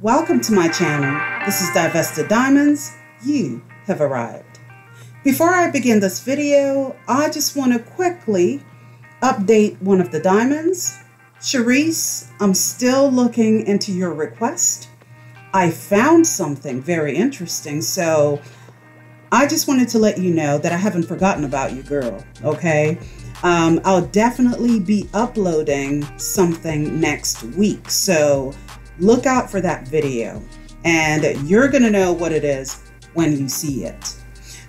Welcome to my channel. This is Divested Diamonds. You have arrived. Before I begin this video, I just want to quickly update one of the diamonds. Sharice, I'm still looking into your request. I found something very interesting, so I just wanted to let you know that I haven't forgotten about you, girl, okay? I'll definitely be uploading something next week, so look out for that video, and you're gonna know what it is when you see it.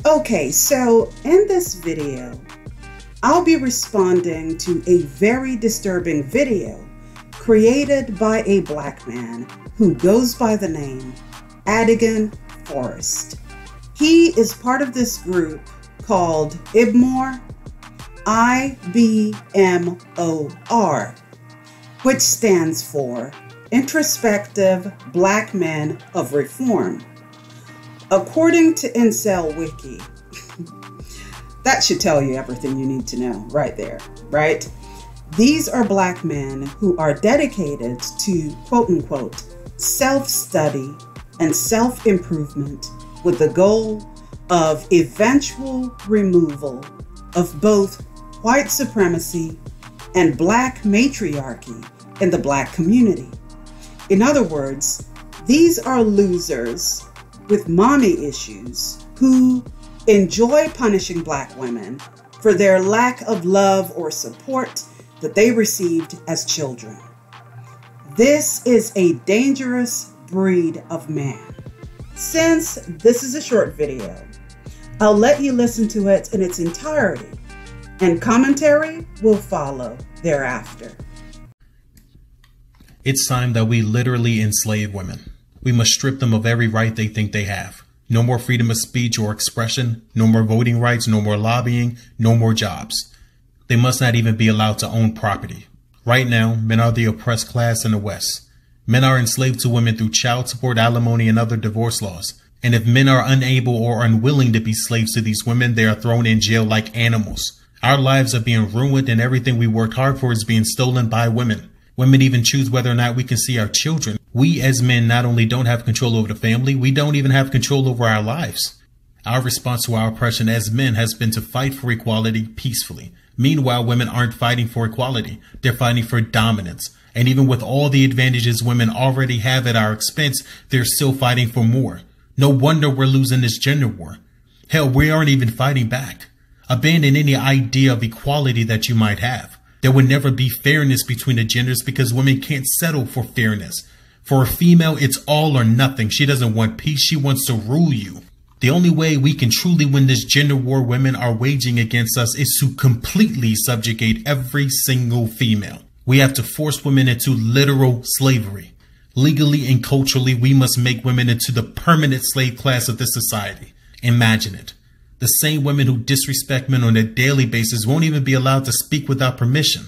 Okay, so in this video, I'll be responding to a very disturbing video created by a Black man who goes by the name Adigan Forrest. He is part of this group called IBMOR, IBMOR, which stands for Introspective Black Men of Reform. According to Incel Wiki, that should tell you everything you need to know right there, right? These are Black men who are dedicated to quote unquote self-study and self-improvement with the goal of eventual removal of both white supremacy and Black matriarchy in the Black community. In other words, these are losers with mommy issues who enjoy punishing Black women for their lack of love or support that they received as children. This is a dangerous breed of man. Since this is a short video, I'll let you listen to it in its entirety, and commentary will follow thereafter. It's time that we literally enslave women. We must strip them of every right they think they have. No more freedom of speech or expression, no more voting rights, no more lobbying, no more jobs. They must not even be allowed to own property. Right now, men are the oppressed class in the West. Men are enslaved to women through child support, alimony, and other divorce laws. And if men are unable or unwilling to be slaves to these women, they are thrown in jail like animals. Our lives are being ruined, and everything we worked hard for is being stolen by women. Women even choose whether or not we can see our children. We as men not only don't have control over the family, we don't even have control over our lives. Our response to our oppression as men has been to fight for equality peacefully. Meanwhile, women aren't fighting for equality. They're fighting for dominance. And even with all the advantages women already have at our expense, they're still fighting for more. No wonder we're losing this gender war. Hell, we aren't even fighting back. Abandon any idea of equality that you might have. There would never be fairness between the genders because women can't settle for fairness. For a female, it's all or nothing. She doesn't want peace. She wants to rule you. The only way we can truly win this gender war women are waging against us is to completely subjugate every single female. We have to force women into literal slavery. Legally and culturally, we must make women into the permanent slave class of this society. Imagine it. The same women who disrespect men on a daily basis won't even be allowed to speak without permission,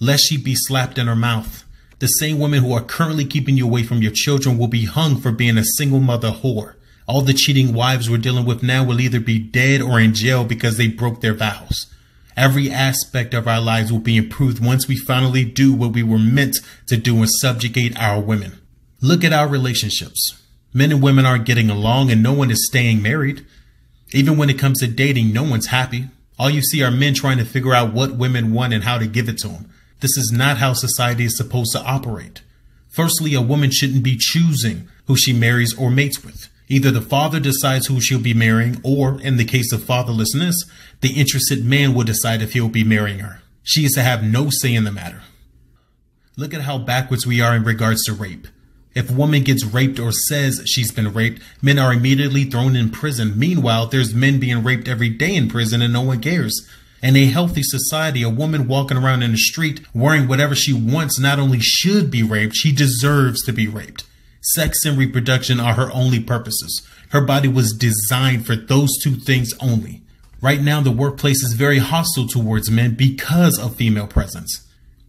lest she be slapped in her mouth. The same women who are currently keeping you away from your children will be hung for being a single mother whore. All the cheating wives we're dealing with now will either be dead or in jail because they broke their vows. Every aspect of our lives will be improved once we finally do what we were meant to do and subjugate our women. Look at our relationships. Men and women aren't getting along and no one is staying married. Even when it comes to dating, no one's happy. All you see are men trying to figure out what women want and how to give it to them. This is not how society is supposed to operate. Firstly, a woman shouldn't be choosing who she marries or mates with. Either the father decides who she'll be marrying, or in the case of fatherlessness, the interested man will decide if he'll be marrying her. She is to have no say in the matter. Look at how backwards we are in regards to rape. If a woman gets raped or says she's been raped, men are immediately thrown in prison. Meanwhile, there's men being raped every day in prison and no one cares. In a healthy society, a woman walking around in the street wearing whatever she wants not only should be raped, she deserves to be raped. Sex and reproduction are her only purposes. Her body was designed for those two things only. Right now, the workplace is very hostile towards men because of female presence.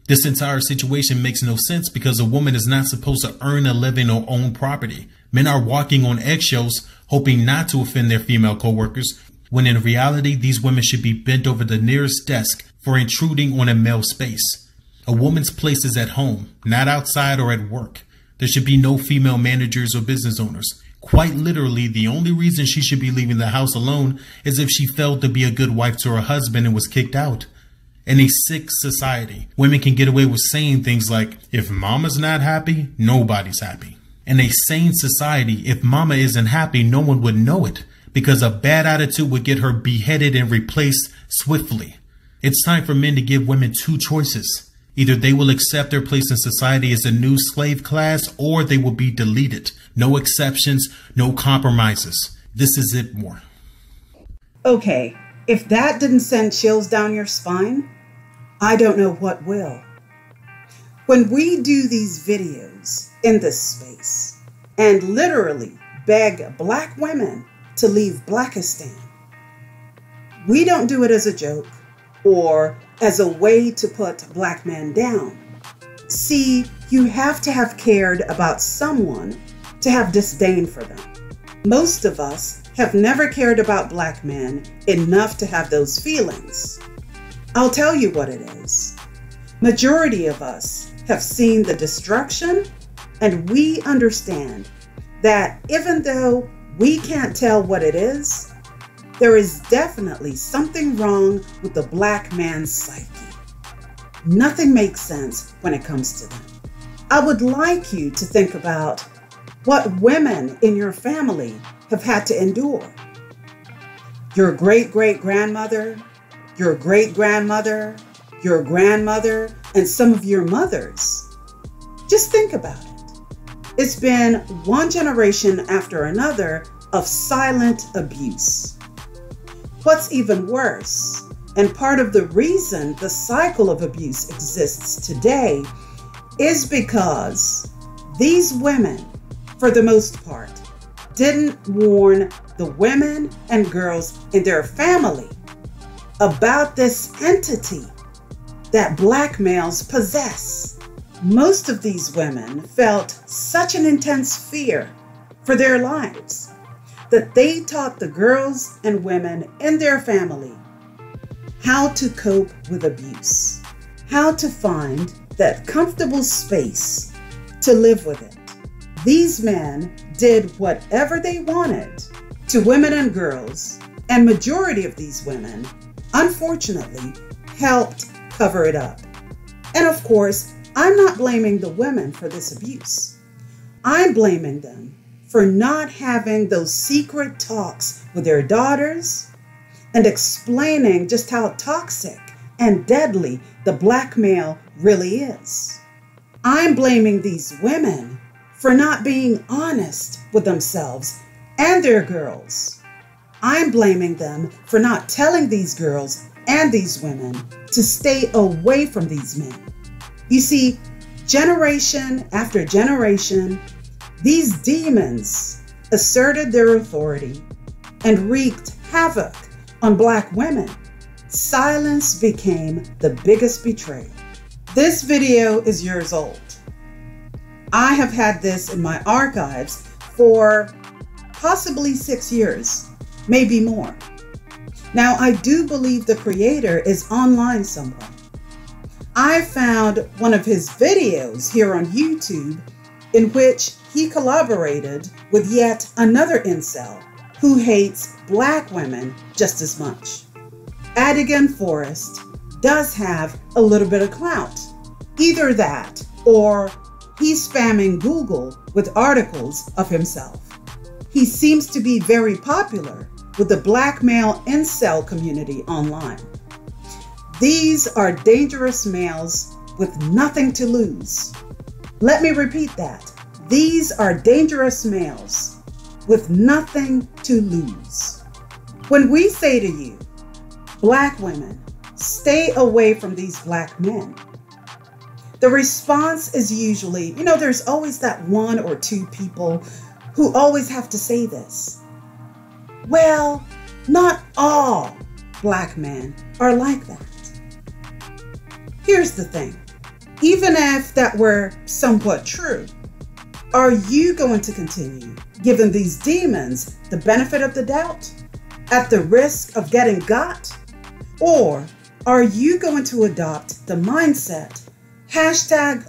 This entire situation makes no sense because a woman is not supposed to earn a living or own property. Men are walking on eggshells, hoping not to offend their female coworkers, when in reality, these women should be bent over the nearest desk for intruding on a male space. A woman's place is at home, not outside or at work. There should be no female managers or business owners. Quite literally, the only reason she should be leaving the house alone is if she failed to be a good wife to her husband and was kicked out. In a sick society, women can get away with saying things like, if mama's not happy, nobody's happy. In a sane society, if mama isn't happy, no one would know it, because a bad attitude would get her beheaded and replaced swiftly. It's time for men to give women two choices. Either they will accept their place in society as a new slave class, or they will be deleted. No exceptions, no compromises. This is it more. Okay, if that didn't send chills down your spine, I don't know what will. When we do these videos in this space and literally beg Black women to leave Blackistan, we don't do it as a joke or as a way to put Black men down. See, you have to have cared about someone to have disdain for them. Most of us have never cared about Black men enough to have those feelings. I'll tell you what it is. Majority of us have seen the destruction, and we understand that even though we can't tell what it is, there is definitely something wrong with the Black man's psyche. Nothing makes sense when it comes to them. I would like you to think about what women in your family have had to endure. Your great-great-grandmother, your great-grandmother, your grandmother, and some of your mothers. Just think about it. It's been one generation after another of silent abuse. What's even worse, and part of the reason the cycle of abuse exists today, is because these women, for the most part, didn't warn the women and girls in their family about this entity that Black males possess. Most of these women felt such an intense fear for their lives that they taught the girls and women in their family how to cope with abuse, how to find that comfortable space to live with it. These men did whatever they wanted to women and girls, and majority of these women, unfortunately, helped cover it up. And of course, I'm not blaming the women for this abuse. I'm blaming them for not having those secret talks with their daughters and explaining just how toxic and deadly the Black male really is. I'm blaming these women for not being honest with themselves and their girls. I'm blaming them for not telling these girls and these women to stay away from these men. You see, generation after generation, these demons asserted their authority and wreaked havoc on Black women. Silence became the biggest betrayal. This video is years old. I have had this in my archives for possibly 6 years, maybe more. Now, I do believe the creator is online somewhere. I found one of his videos here on YouTube in which he collaborated with yet another incel who hates Black women just as much. Adigan Forrest does have a little bit of clout. Either that, or he's spamming Google with articles of himself. He seems to be very popular with the Black male incel community online. These are dangerous males with nothing to lose. Let me repeat that. These are dangerous males with nothing to lose. When we say to you, Black women, stay away from these Black men, the response is usually, there's always that one or two people who always have to say this. Well, not all Black men are like that. Here's the thing. Even if that were somewhat true, are you going to continue giving these demons the benefit of the doubt at the risk of getting got? Or are you going to adopt the mindset,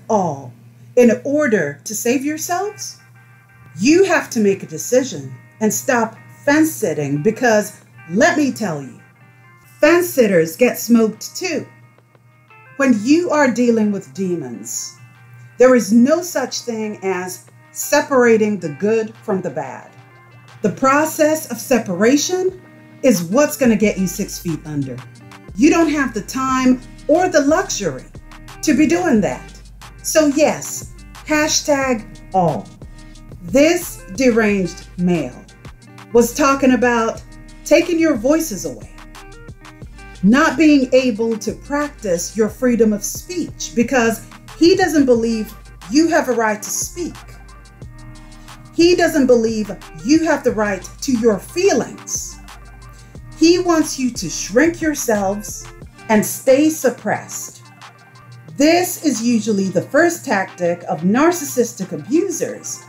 #all, in order to save yourselves, you have to make a decision and stop fence sitting, because let me tell you, fence sitters get smoked too. When you are dealing with demons, there is no such thing as separating the good from the bad. The process of separation is what's going to get you 6 feet under. You don't have the time or the luxury to be doing that. So yes, #all. This deranged male was talking about taking your voices away, not being able to practice your freedom of speech because he doesn't believe you have a right to speak. He doesn't believe you have the right to your feelings. He wants you to shrink yourselves and stay suppressed. This is usually the first tactic of narcissistic abusers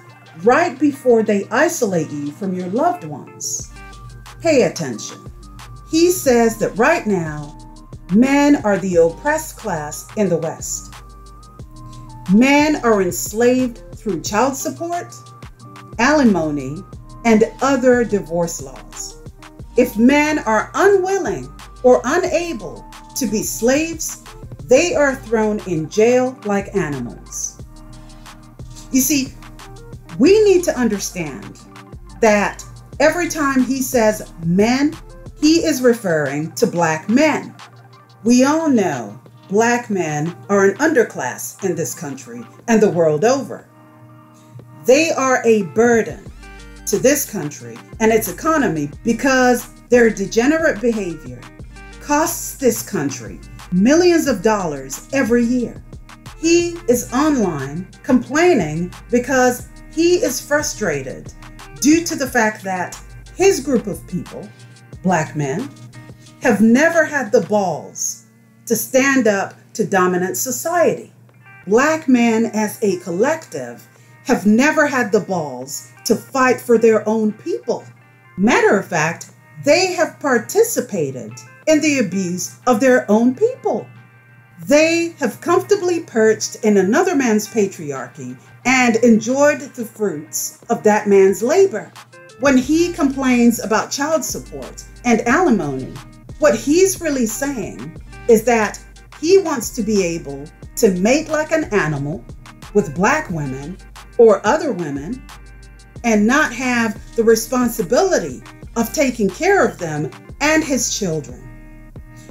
right before they isolate you from your loved ones. Pay attention. He says that right now, men are the oppressed class in the West. Men are enslaved through child support, alimony, and other divorce laws. If men are unwilling or unable to be slaves, they are thrown in jail like animals. You see, we need to understand that every time he says men, he is referring to black men. We all know black men are an underclass in this country and the world over. They are a burden to this country and its economy because their degenerate behavior costs this country millions of dollars every year. He is online complaining because he is frustrated due to the fact that his group of people, black men, have never had the balls to stand up to dominant society. Black men as a collective have never had the balls to fight for their own people. Matter of fact, they have participated in the abuse of their own people. They have comfortably perched in another man's patriarchy and enjoyed the fruits of that man's labor. When he complains about child support and alimony, what he's really saying is that he wants to be able to mate like an animal with black women or other women and not have the responsibility of taking care of them and his children.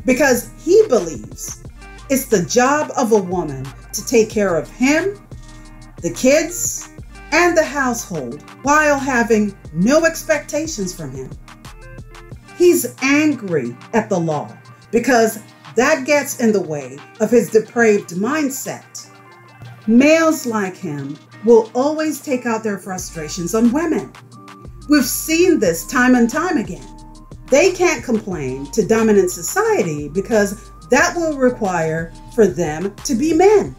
Because he believes it's the job of a woman to take care of him, the kids, and the household while having no expectations from him. He's angry at the law because that gets in the way of his depraved mindset. Males like him will always take out their frustrations on women. We've seen this time and time again. They can't complain to dominant society because that will require for them to be men.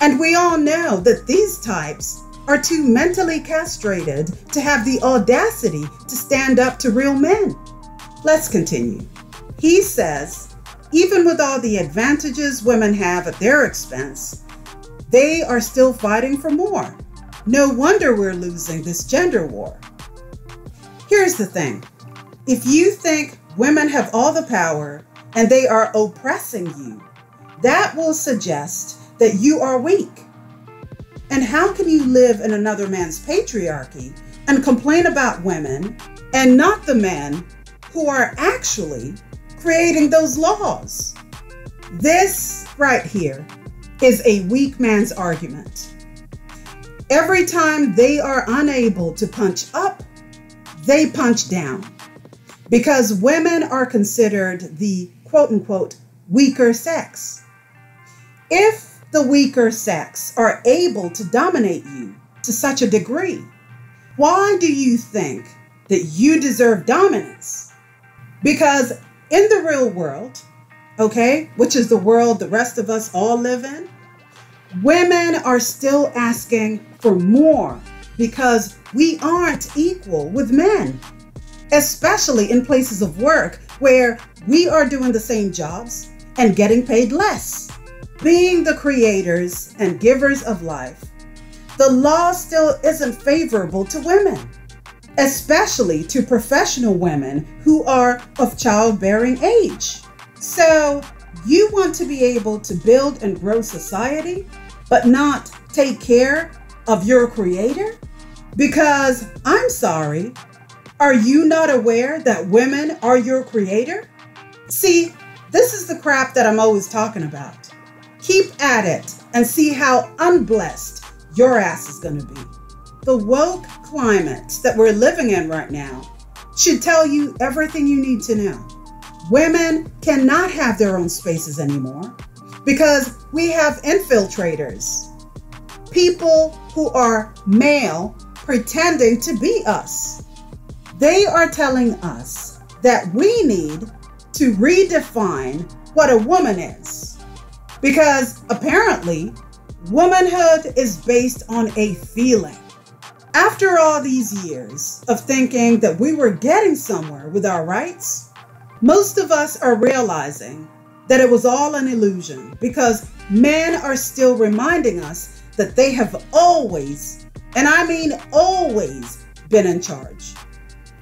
And we all know that these types are too mentally castrated to have the audacity to stand up to real men. Let's continue. He says, even with all the advantages women have at their expense, they are still fighting for more. No wonder we're losing this gender war. Here's the thing. If you think women have all the power and they are oppressing you, that will suggest that you are weak. And how can you live in another man's patriarchy and complain about women and not the men who are actually creating those laws? This right here is a weak man's argument. Every time they are unable to punch up, they punch down. Because women are considered the quote-unquote weaker sex. If the weaker sex are able to dominate you to such a degree, why do you think that you deserve dominance? Because in the real world, okay, which is the world the rest of us all live in, women are still asking for more because we aren't equal with men. Especially in places of work where we are doing the same jobs and getting paid less. Being the creators and givers of life, the law still isn't favorable to women, especially to professional women who are of childbearing age. So you want to be able to build and grow society, but not take care of your creator? Because I'm sorry, are you not aware that women are your creator? See, this is the crap that I'm always talking about. Keep at it and see how unblessed your ass is going to be. The woke climate that we're living in right now should tell you everything you need to know. Women cannot have their own spaces anymore because we have infiltrators, people who are male pretending to be us. They are telling us that we need to redefine what a woman is, because apparently womanhood is based on a feeling. After all these years of thinking that we were getting somewhere with our rights, most of us are realizing that it was all an illusion, because men are still reminding us that they have always, and I mean always, been in charge.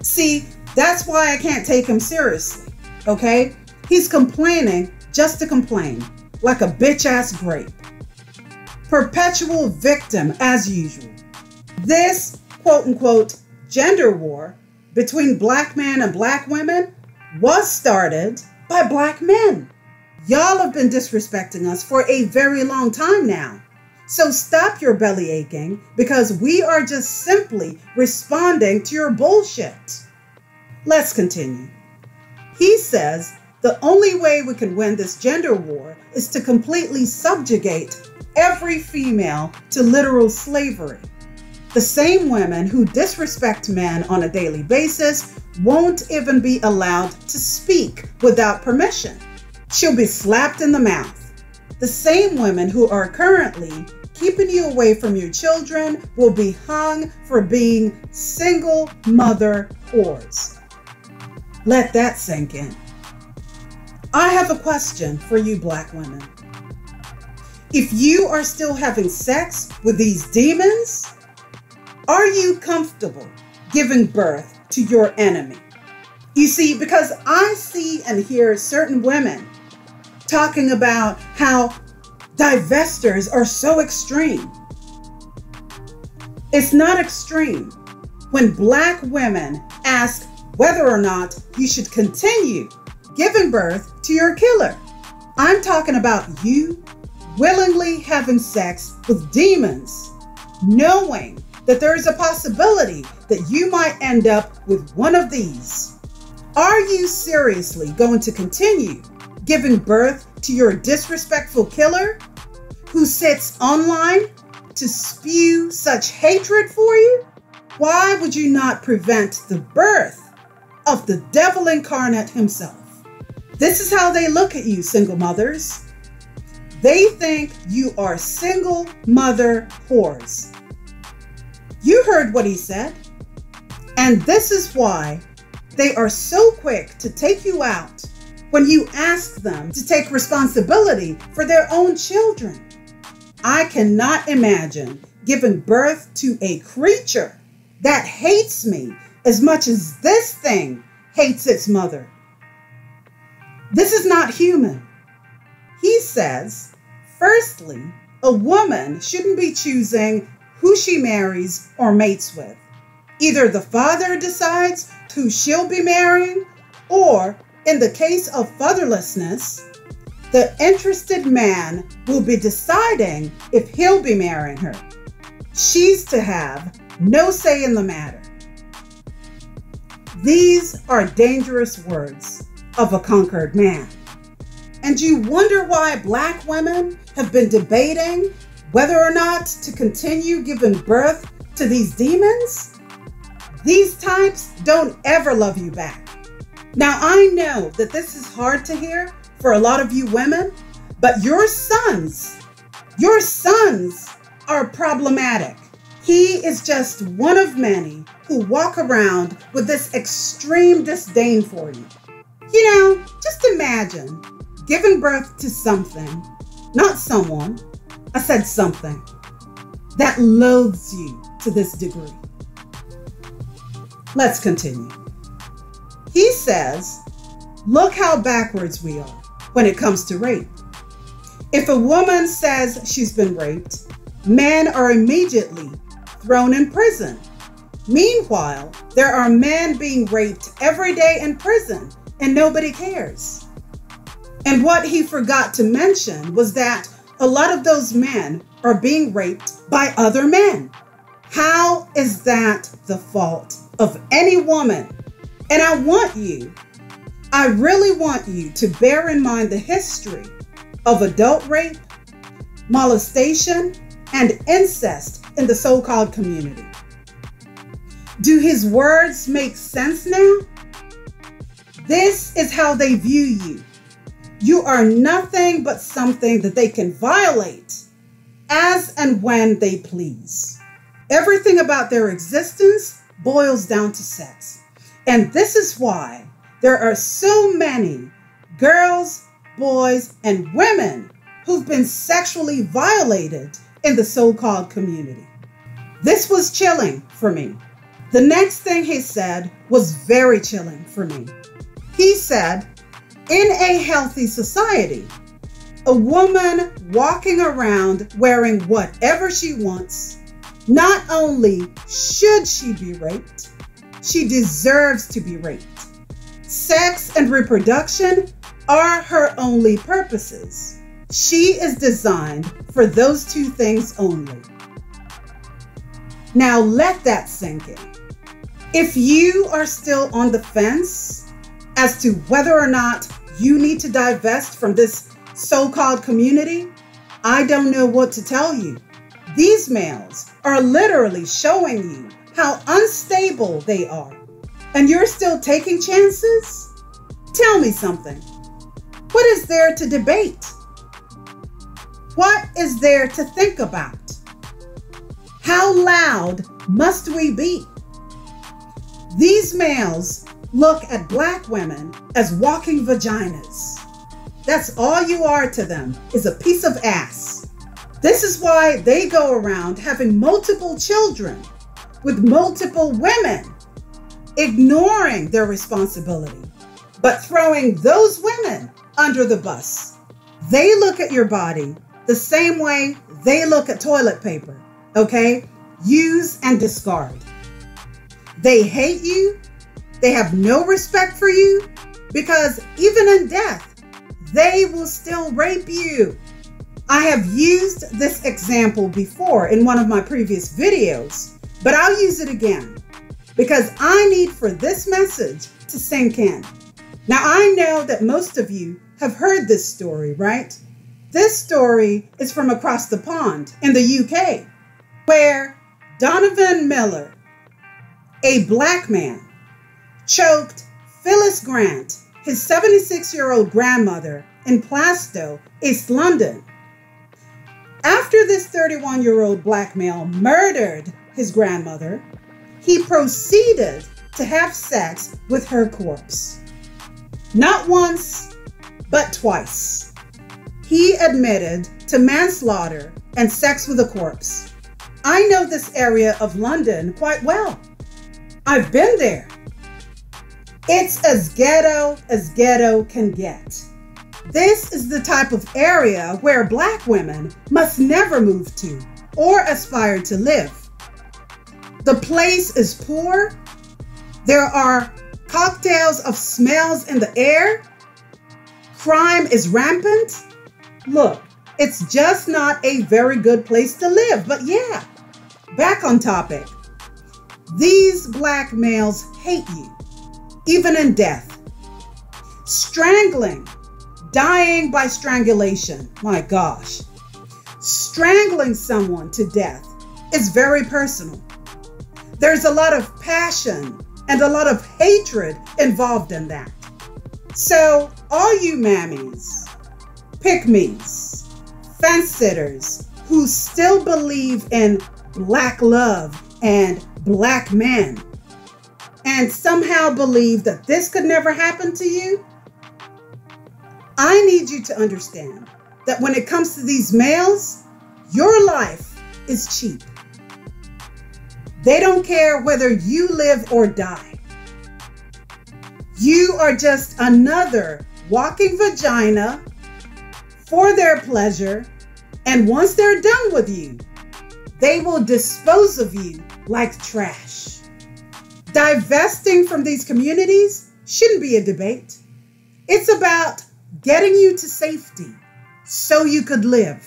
See, that's why I can't take him seriously, okay? He's complaining just to complain, like a bitch-ass grape. Perpetual victim as usual. This quote-unquote gender war between black men and black women was started by black men. Y'all have been disrespecting us for a very long time now. So stop your belly aching, because we are just simply responding to your bullshit. Let's continue. He says the only way we can win this gender war is to completely subjugate every female to literal slavery. The same women who disrespect men on a daily basis won't even be allowed to speak without permission. She'll be slapped in the mouth. The same women who are currently keeping you away from your children will be hung for being single mother whores. Let that sink in. I have a question for you black women. If you are still having sex with these demons, are you comfortable giving birth to your enemy? You see, because I see and hear certain women talking about how divestors are so extreme. It's not extreme when black women ask whether or not you should continue giving birth to your killer. I'm talking about you willingly having sex with demons, knowing that there is a possibility that you might end up with one of these. Are you seriously going to continue giving birth to your disrespectful killer who sits online to spew such hatred for you? Why would you not prevent the birth of the devil incarnate himself? This is how they look at you, single mothers. They think you are single mother whores. You heard what he said. And this is why they are so quick to take you out when you ask them to take responsibility for their own children. I cannot imagine giving birth to a creature that hates me as much as this thing hates its mother. This is not human. He says, firstly, a woman shouldn't be choosing who she marries or mates with. Either the father decides who she'll be marrying, or in the case of fatherlessness, the interested man will be deciding if he'll be marrying her. She's to have no say in the matter. These are dangerous words of a conquered man. And you wonder why black women have been debating whether or not to continue giving birth to these demons? These types don't ever love you back. Now, I know that this is hard to hear for a lot of you women, but your sons are problematic. He is just one of many who walk around with this extreme disdain for you. You know, just imagine giving birth to something, not someone, I said something, that loathes you to this degree. Let's continue. He says, look how backwards we are when it comes to rape. If a woman says she's been raped, men are immediately thrown in prison. Meanwhile, there are men being raped every day in prison and nobody cares. And what he forgot to mention was that a lot of those men are being raped by other men. How is that the fault of any woman? And I really want you to bear in mind the history of adult rape, molestation, and incest in the so-called community. Do his words make sense now? This is how they view you. You are nothing but something that they can violate as and when they please. Everything about their existence boils down to sex. And this is why there are so many girls, boys, and women who've been sexually violated in the so-called community. This was chilling for me. The next thing he said was very chilling for me. He said, in a healthy society, a woman walking around wearing whatever she wants, not only should she be raped, she deserves to be raped. Sex and reproduction are her only purposes. She is designed for those two things only. Now let that sink in. If you are still on the fence as to whether or not you need to divest from this so-called community, I don't know what to tell you. These males are literally showing you how unstable they are, and you're still taking chances? Tell me something. What is there to debate? What is there to think about? How loud must we be? These males look at black women as walking vaginas. That's all you are to them, is a piece of ass. This is why they go around having multiple children with multiple women, ignoring their responsibility, but throwing those women under the bus. They look at your body the same way they look at toilet paper, okay? Use and discard. They hate you. They have no respect for you, because even in death, they will still rape you. I have used this example before in one of my previous videos, but I'll use it again because I need for this message to sink in. Now, I know that most of you have heard this story, right? This story is from across the pond in the UK, where Donovan Miller, a black man, choked Phyllis Grant, his 76-year-old grandmother, in Plaistow, East London. After this 31-year-old black male murdered his grandmother, he proceeded to have sex with her corpse. Not once, but twice. He admitted to manslaughter and sex with a corpse. I know this area of London quite well. I've been there. It's as ghetto can get. This is the type of area where black women must never move to or aspire to live. The place is poor. There are cocktails of smells in the air. Crime is rampant. Look, it's just not a very good place to live. But yeah, back on topic. These black males hate you, even in death. Strangling, dying by strangulation, my gosh. Strangling someone to death is very personal. There's a lot of passion and a lot of hatred involved in that. So all you mammies, pick-me's, fence-sitters who still believe in black love and black men and somehow believe that this could never happen to you, I need you to understand that when it comes to these males, your life is cheap. They don't care whether you live or die. You are just another walking vagina for their pleasure, and once they're done with you, they will dispose of you like trash. Divesting from these communities shouldn't be a debate. It's about getting you to safety so you could live.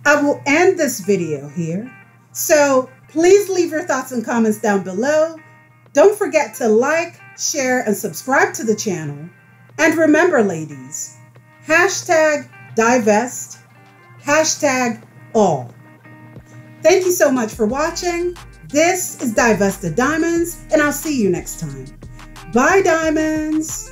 I will end this video here, so please leave your thoughts and comments down below. Don't forget to like, share, and subscribe to the channel. And remember, ladies, #divest, #all. Thank you so much for watching. This is Divested Diamonds, and I'll see you next time. Bye, diamonds.